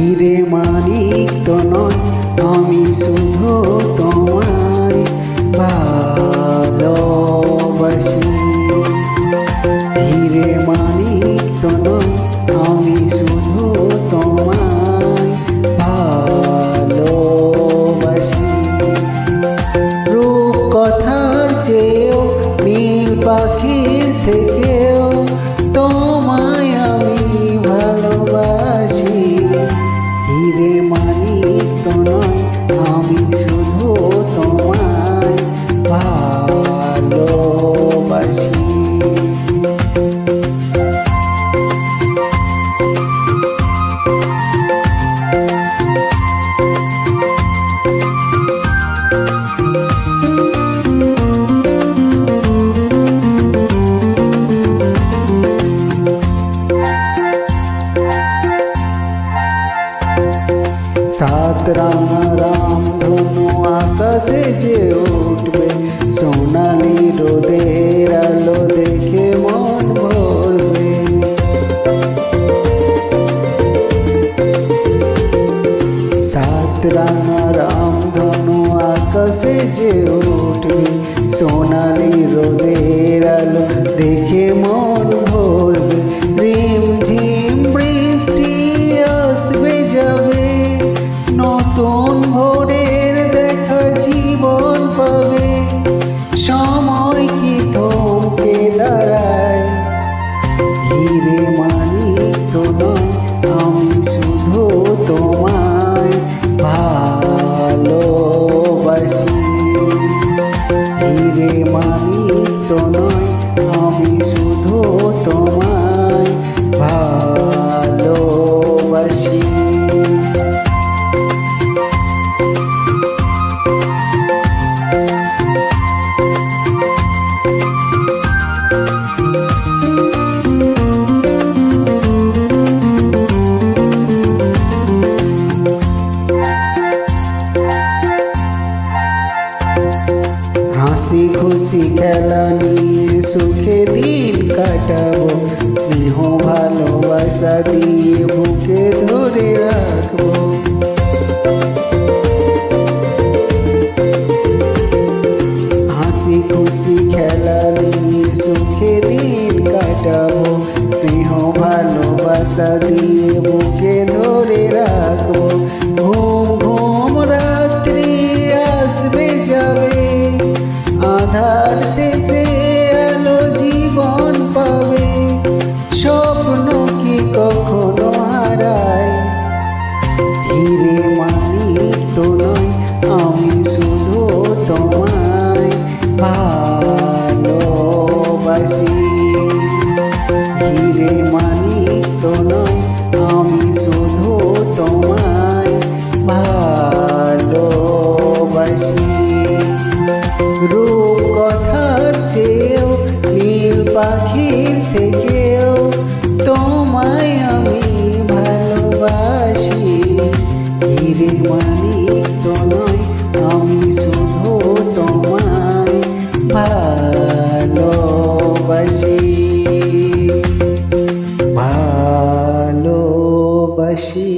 হিরে মানিক তো নয়, আমি শুধু তোমায় ভালোবাসি। হিরে মানিক তো নয়, আমি শুধু তোমায় ভালোবাসি। রূপ কথার চেয়েও নীল পাখির থেকেও তোমায় আমি ভালোবাসি। হিরে মানিক তো নয়, আমি শুধু তোমায় ভালোবাসি। সাত রাঙা রামধনু আকাশে যে উঠবে, সোনালি রোদের আলো দেখে মন ভরবে। সাত রাঙা রামধনু আকাশে যে উঠবে, সোনালি রোদের আলো দেখে মন ভরবে। রিম ঝিম বৃষ্টি আসবে যাবে, নতুন ভোরের দেখা জীবন পাবে। সময় কি থমকে দাঁড়ায়? হিরে মানিক তো নয়, আমি শুধু তোমায় ভালোবাসি। হিরে মানিক তো নয়, আমি শুধু তোমায় ভালোবাসি। হাসি খুশি খেলা নিয়ে সুখে দিন কাটাবো, স্নেহ ভালোবাসা দিয়ে বুকে ধরে রাখবো। হাসি খুশি খেলা নিয়ে সুখে দিন কাটাবো, স্নেহ ভালোবাসা দিয়ে বুকে ধরে রাখবো। ঘুম ঘুম রাত্রি আসবে যাবে, আধার শেষে আলো জীবন পাবে। স্বপ্ন কি কখনো হারায়? হিরে মানিক তো নয়, আমি শুধু তোমায় ভালোবাসি। হিরে মানিক তো নয়, আমি শুধু তোমায় ভালোবাসি। রূপ কথার চেয়েও নীল পাখির থেকেও তোমায় আমি ভালোবাসি। হিরে মানিক তো নয়, আমি শুধু তোমায় ভালোবাসি। ভালোবাসি।